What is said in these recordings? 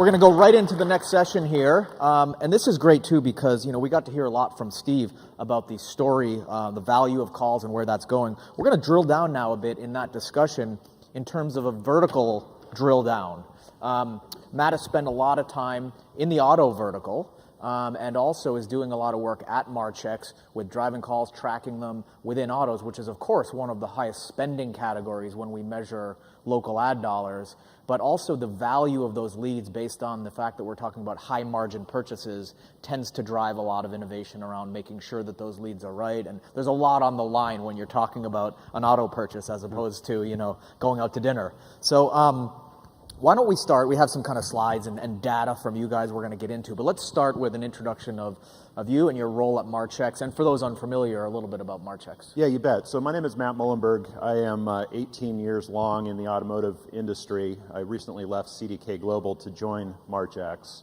We're going to go right into the next session here, and this is great too because we got to hear a lot from Steve about the story, the value of calls, and where that's going. We're going to drill down now a bit in that discussion in terms of a vertical drill down. Matt has spent a lot of time in the auto vertical. And also is doing a lot of work at Marchex with driving calls, tracking them within autos, which is, of course, one of the highest spending categories when we measure local ad dollars, but also the value of those leads based on the fact that we're talking about high margin purchases tends to drive a lot of innovation around making sure that those leads are right. And there's a lot on the line when you're talking about an auto purchase as opposed to, going out to dinner. So, why don't we start? We have some kind of slides and data from you guys we're going to get into, but let's start with an introduction of you and your role at Marchex, and for those unfamiliar, a little bit about Marchex. Yeah, you bet. So my name is Matt Mullenberg. I am 18 years long in the automotive industry. I recently left CDK Global to join Marchex,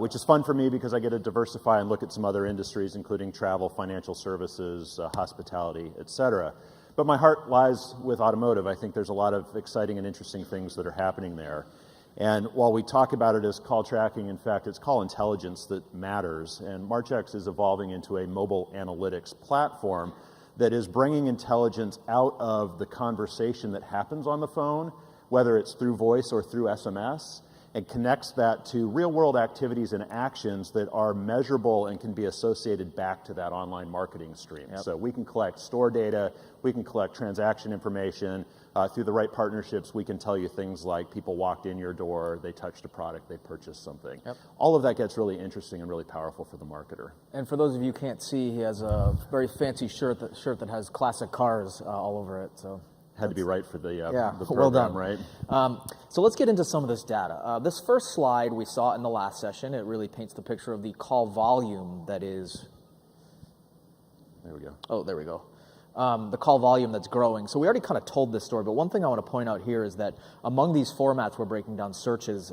which is fun for me because I get to diversify and look at some other industries, including travel, financial services, hospitality, et cetera. But my heart lies with automotive. I think there's a lot of exciting and interesting things that are happening there. And while we talk about it as call tracking, in fact, it's call intelligence that matters. And Marchex is evolving into a mobile analytics platform that is bringing intelligence out of the conversation that happens on the phone, whether it's through voice or through SMS, and connects that to real-world activities and actions that are measurable and can be associated back to that online marketing stream. Yep. So we can collect store data, we can collect transaction information. Through the right partnerships, we can tell you things like people walked in your door, they touched a product, they purchased something. Yep. All of that gets really interesting and really powerful for the marketer. And for those of you who can't see, he has a very fancy shirt that has classic cars all over it. So. Had to be right for the program, well done. Right? So let's get into some of this data. This first slide we saw in the last session. It really paints the picture of the call volume that is... There we go. Oh, there we go. The call volume that's growing. So we already kind of told this story, but one thing I want to point out here is that among these formats we're breaking down, search is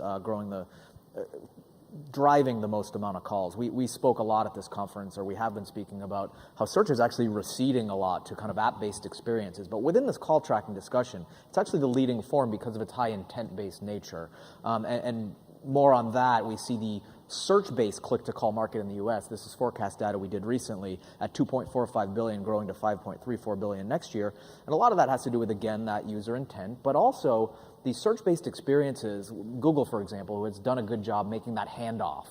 driving the most amount of calls. We spoke a lot at this conference, or we have been speaking about how search is actually receding a lot to kind of app-based experiences. But within this call tracking discussion, it's actually the leading form because of its high intent-based nature. And more on that, we see the search-based click-to-call market in the U.S. This is forecast data we did recently at 2.45 billion, growing to 5.34 billion next year. And a lot of that has to do with, again, that user intent, but also these search-based experiences. Google, for example, who has done a good job making that handoff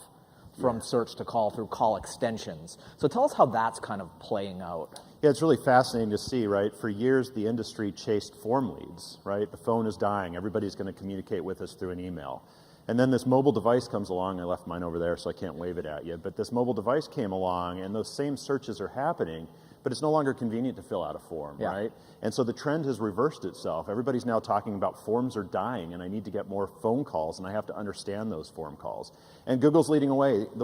from search to call through call extensions. So tell us how that's kind of playing out. Yeah, it's really fascinating to see, right? For years, the industry chased form leads, right? The phone is dying. Everybody's going to communicate with us through an email. And then this mobile device comes along. I left mine over there, so I can't wave it at you. But this mobile device came along, and those same searches are happening, but it's no longer convenient to fill out a form, right? And so the trend has reversed itself. Everybody's now talking about forms are dying, and I need to get more phone calls, and I have to understand those form calls. And Google's leading the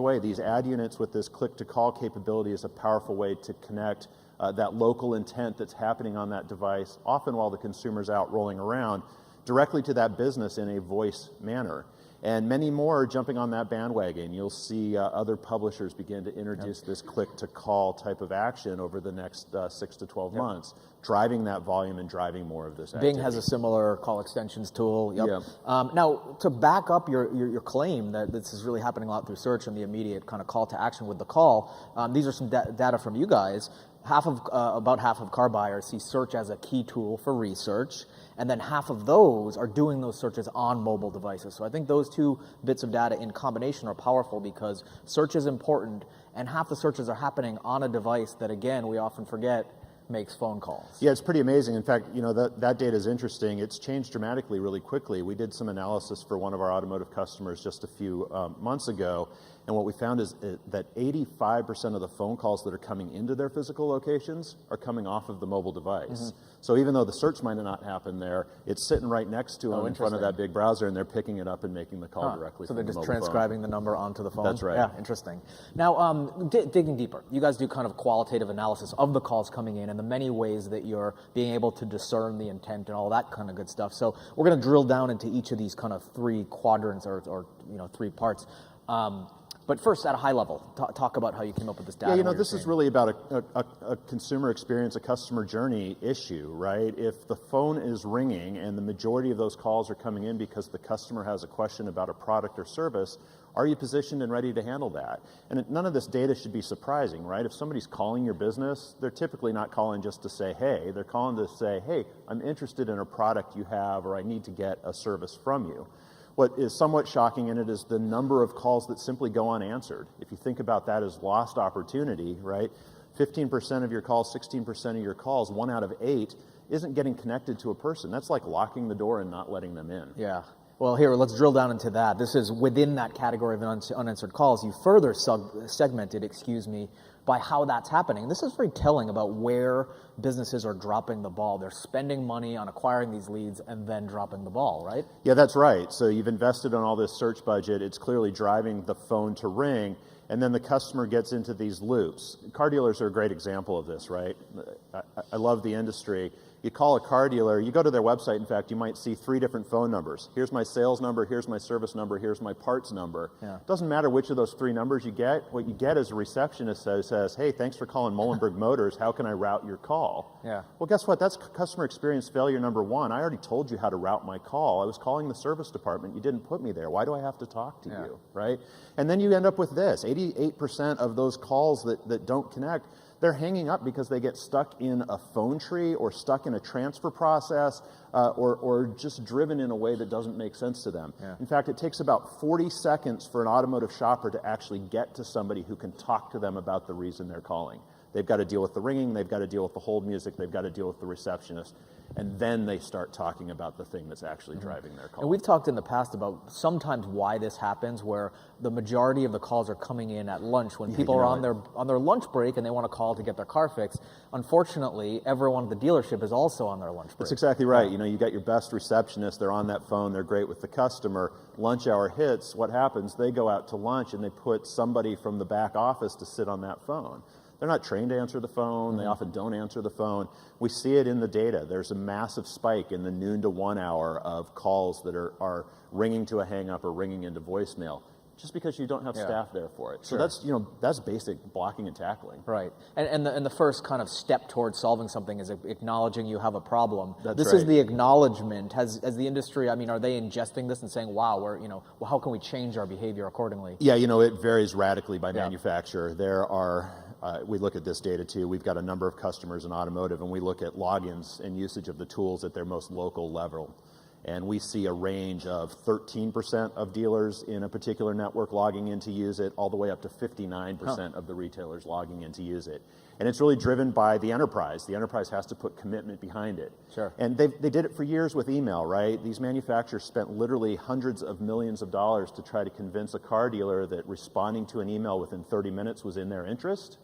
way. These ad units with this click-to-call capability is a powerful way to connect that local intent that's happening on that device, often while the consumer's out rolling around, directly to that business in a voice manner. And many more are jumping on that bandwagon. You'll see other publishers begin to introduce this click-to-call type of action over the next 6 to 12 months, driving that volume and driving more of this activity. Bing has a similar call extensions tool. Now, to back up your claim that this is really happening a lot through search and the immediate kind of call to action with the call, these are some data from you guys. About half of car buyers see search as a key tool for research, and then half of those are doing those searches on mobile devices. So I think those two bits of data in combination are powerful because search is important, and half the searches are happening on a device that, again, we often forget makes phone calls. Yeah, it's pretty amazing. In fact, that data is interesting. It's changed dramatically really quickly. We did some analysis for one of our automotive customers just a few months ago, and what we found is that 85% of the phone calls that are coming into their physical locations are coming off of the mobile device. Mm-hmm. So even though the search might not happen there, it's sitting right next to them in front of that big browser, and they're picking it up and making the call directly from the mobile phone. So they're just transcribing the number onto the phone? That's right. Yeah, interesting. Now, digging deeper, you guys do kind of qualitative analysis of the calls coming in and the many ways that you're being able to discern the intent and all that kind of good stuff. So we're going to drill down into each of these kind of three quadrants or three parts. But first, at a high level, talk about how you came up with this data. Yeah, this is really about a consumer experience, a customer journey issue, right? If the phone is ringing and the majority of those calls are coming in because the customer has a question about a product or service, are you positioned and ready to handle that? And none of this data should be surprising, right? If somebody's calling your business, they're typically not calling just to say, hey, they're calling to say, hey, I'm interested in a product you have, or I need to get a service from you. What is somewhat shocking in it is the number of calls that simply go unanswered. If you think about that as lost opportunity, right? 15% of your calls, 16% of your calls, 1 out of 8 isn't getting connected to a person. That's like locking the door and not letting them in. Yeah. Well, here, let's drill down into that. This is within that category of unanswered calls. You further segmented, by how that's happening. This is very telling about where businesses are dropping the ball. They're spending money on acquiring these leads and then dropping the ball, right? Yeah, that's right. So you've invested on all this search budget. It's clearly driving the phone to ring, and then the customer gets into these loops. Car dealers are a great example of this, right? I love the industry. You call a car dealer, you go to their website, in fact, you might see 3 different phone numbers. Here's my sales number, here's my service number, here's my parts number. Yeah. It doesn't matter which of those 3 numbers you get. What you get is a receptionist that says, hey, thanks for calling Muhlenberg Motors. How can I route your call? Yeah. Well, guess what? That's customer experience failure number 1. I already told you how to route my call. I was calling the service department. You didn't put me there. Why do I have to talk to you, right? And then you end up with this. 88% of those calls that don't connect, they're hanging up because they get stuck in a phone tree or stuck in a transfer process or just driven in a way that doesn't make sense to them. Yeah. In fact, it takes about 40 seconds for an automotive shopper to actually get to somebody who can talk to them about the reason they're calling. They've got to deal with the ringing, they've got to deal with the hold music, they've got to deal with the receptionist, and then they start talking about the thing that's actually driving their call. And we've talked in the past about sometimes why this happens, where the majority of the calls are coming in at lunch when people are on their lunch break and they want to call to get their car fixed. Unfortunately, everyone at the dealership is also on their lunch break. That's exactly right. You got your best receptionist, they're on that phone, they're great with the customer. Lunch hour hits, what happens? They go out to lunch and they put somebody from the back office to sit on that phone. They're not trained to answer the phone. They often don't answer the phone. We see it in the data. There's a massive spike in the noon to 1 hour of calls that are ringing to a hang-up or ringing into voicemail, just because you don't have staff there for it. Sure. So that's basic blocking and tackling. Right. And the first kind of step towards solving something is acknowledging you have a problem. That's this right. is the acknowledgement. Has the industry, are they ingesting this and saying, wow, how can we change our behavior accordingly? Yeah, it varies radically by manufacturer. There are we look at this data too. We've got a number of customers in automotive, and we look at logins and usage of the tools at their most local level. And we see a range of 13% of dealers in a particular network logging in to use it, all the way up to 59% of the retailers logging in to use it. And it's really driven by the enterprise. The enterprise has to put commitment behind it. Sure. And they did it for years with email, right? These manufacturers spent literally hundreds of millions of dollars to try to convince a car dealer that responding to an email within 30 minutes was in their interest.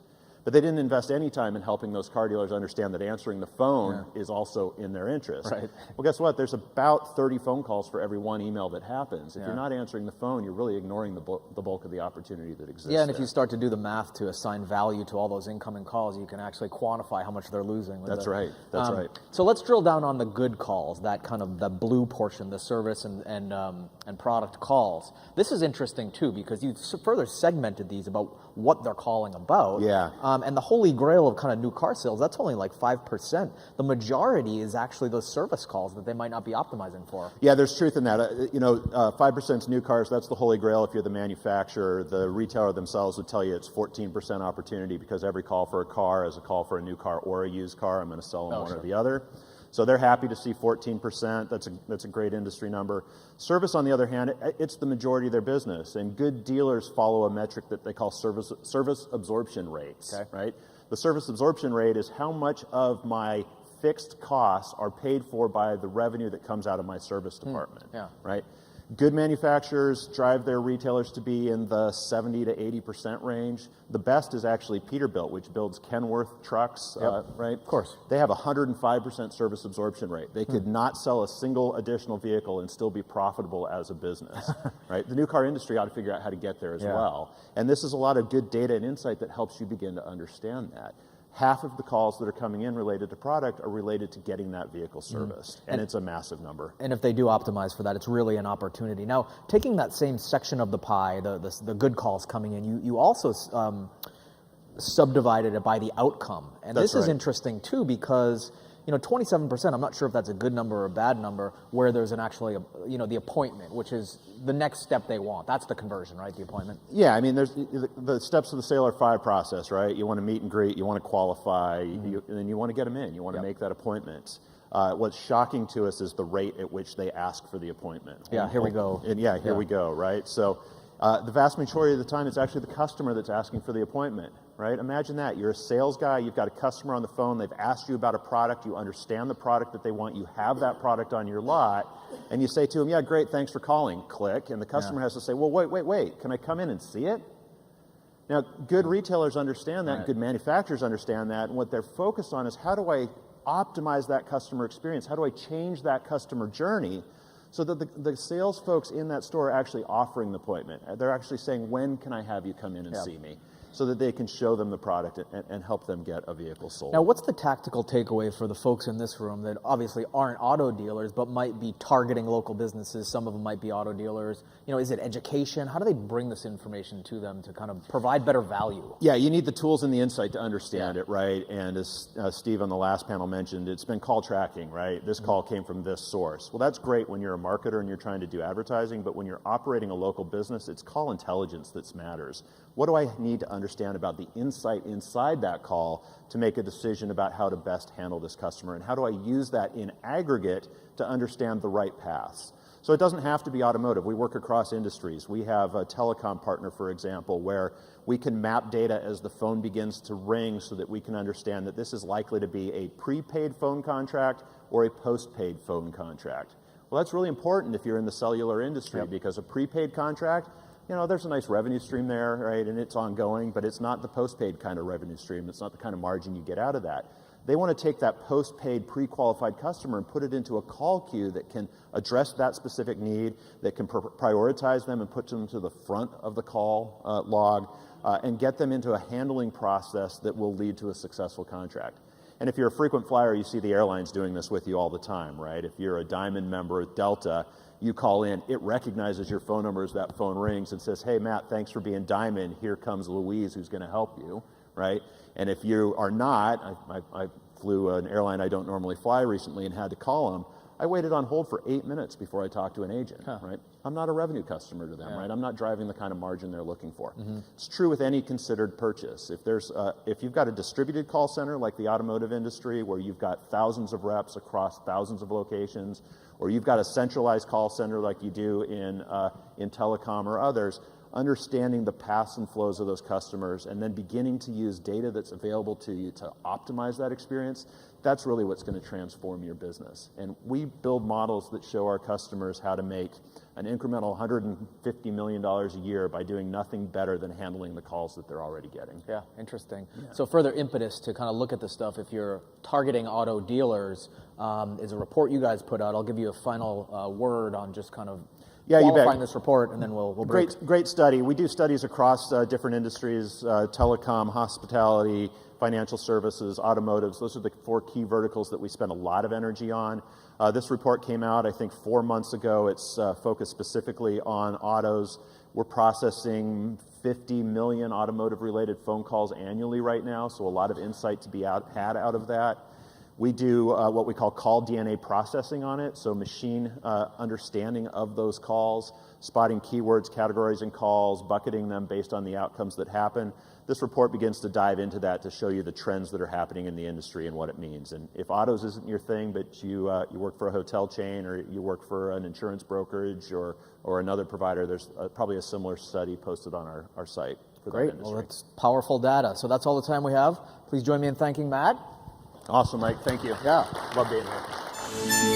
But they didn't invest any time in helping those car dealers understand that answering the phone is also in their interest. Right. Well, guess what? There's about 30 phone calls for every 1 email that happens. If you're not answering the phone, you're really ignoring the bulk of the opportunity that exists. Yeah, and if you start to do the math to assign value to all those incoming calls, you can actually quantify how much they're losing. That's right. That's right. So let's drill down on the good calls, that kind of the blue portion, the service and product calls. This is interesting too, because you further segmented these about what they're calling about. Yeah. And the holy grail of kind of new car sales, that's only like 5%. The majority is actually those service calls that they might not be optimizing for. Yeah, there's truth in that. 5% is new cars. That's the holy grail if you're the manufacturer. The retailer themselves would tell you it's 14% opportunity, because every call for a car is a call for a new car or a used car. I'm going to sell them one or the other. So they're happy to see 14%. That's a great industry number. Service, on the other hand, it's the majority of their business. And good dealers follow a metric that they call service absorption rates, right? The service absorption rate is how much of my fixed costs are paid for by the revenue that comes out of my service department, right? Good manufacturers drive their retailers to be in the 70 to 80% range. The best is actually Peterbilt, which builds Kenworth trucks, right? Of course. They have a 105% service absorption rate. They could not sell a single additional vehicle and still be profitable as a business, right? The new car industry ought to figure out how to get there as well. And this is a lot of good data and insight that helps you begin to understand that. half of the calls that are coming in related to product are related to getting that vehicle serviced, and it's a massive number. And if they do optimize for that, it's really an opportunity. Now, taking that same section of the pie, the good calls coming in, you also subdivided it by the outcome. And That's this is right. interesting too, because 27%, I'm not sure if that's a good number or a bad number, where there's the appointment, which is the next step they want. That's the conversion, right? The appointment. Yeah, I mean, there's the steps of the sale are 5 process, right? You want to meet and greet, you want to qualify, and then you want to get them in. You want to make that appointment. What's shocking to us is the rate at which they ask for the appointment. Yeah, here we go. And here we go, right? So the vast majority of the time, it's actually the customer that's asking for the appointment, right? Imagine that. You're a sales guy, you've got a customer on the phone, they've asked you about a product, you understand the product that they want, you have that product on your lot, and you say to them, yeah, great, thanks for calling, click, and the customer has to say, well, wait, can I come in and see it? Now, good retailers understand that, and good manufacturers understand that, and what they're focused on is how do I optimize that customer experience? How do I change that customer journey so that the sales folks in that store are actually offering the appointment? They're actually saying, when can I have you come in and see me? So that they can show them the product and help them get a vehicle sold. Now, what's the tactical takeaway for the folks in this room that obviously aren't auto dealers, but might be targeting local businesses? Some of them might be auto dealers. Is it education? How do they bring this information to them to kind of provide better value? Yeah, you need the tools and the insight to understand it, right? And as Steve on the last panel mentioned, it's been call tracking, right? This call came from this source. Well, that's great when you're a marketer and you're trying to do advertising, but when you're operating a local business, it's call intelligence that matters. What do I need to understand about the insight inside that call to make a decision about how to best handle this customer? And how do I use that in aggregate to understand the right paths? So it doesn't have to be automotive. We work across industries. We have a telecom partner, for example, where we can map data as the phone begins to ring so that we can understand that this is likely to be a prepaid phone contract or a postpaid phone contract. Well, that's really important if you're in the cellular industry because a prepaid contract, there's a nice revenue stream there, right, and it's ongoing, but it's not the postpaid kind of revenue stream. It's not the kind of margin you get out of that. They want to take that postpaid pre-qualified customer and put it into a call queue that can address that specific need, that can prioritize them and put them to the front of the call log, and get them into a handling process that will lead to a successful contract. And if you're a frequent flyer, you see the airlines doing this with you all the time, right? If you're a Diamond member at Delta, you call in, it recognizes your phone number as that phone rings and says, hey, Matt, thanks for being Diamond. Here comes Louise, who's going to help you, right? And if you are not, I flew an airline I don't normally fly recently and had to call them. I waited on hold for 8 minutes before I talked to an agent, right? I'm not a revenue customer to them, right? I'm not driving the kind of margin they're looking for. It's true with any considered purchase. If you've got a distributed call center like the automotive industry where you've got thousands of reps across thousands of locations, or you've got a centralized call center like you do in telecom or others, understanding the paths and flows of those customers and then beginning to use data that's available to you to optimize that experience, that's really what's going to transform your business. And we build models that show our customers how to make an incremental $150 million a year by doing nothing better than handling the calls that they're already getting. Yeah, interesting. Yeah. So further impetus to kind of look at this stuff, if you're targeting auto dealers, is a report you guys put out. I'll give you a final word on just kind of qualifying this report, and then we'll break. Great study. We do studies across different industries, telecom, hospitality, financial services, automotives. Those are the 4 key verticals that we spend a lot of energy on. This report came out, I think, 4 months ago. It's focused specifically on autos. We're processing 50 million automotive-related phone calls annually right now, so a lot of insight to be had out of that. We do what we call call DNA processing on it, so machine understanding of those calls, spotting keywords, categories in calls, bucketing them based on the outcomes that happen. This report begins to dive into that to show you the trends that are happening in the industry and what it means. And if autos isn't your thing, but you work for a hotel chain or you work for an insurance brokerage or another provider, there's probably a similar study posted on our site for that industry. Well, that's powerful data. So that's all the time we have. Please join me in thanking Matt. Awesome, Mike. Thank you. Yeah. Love being here.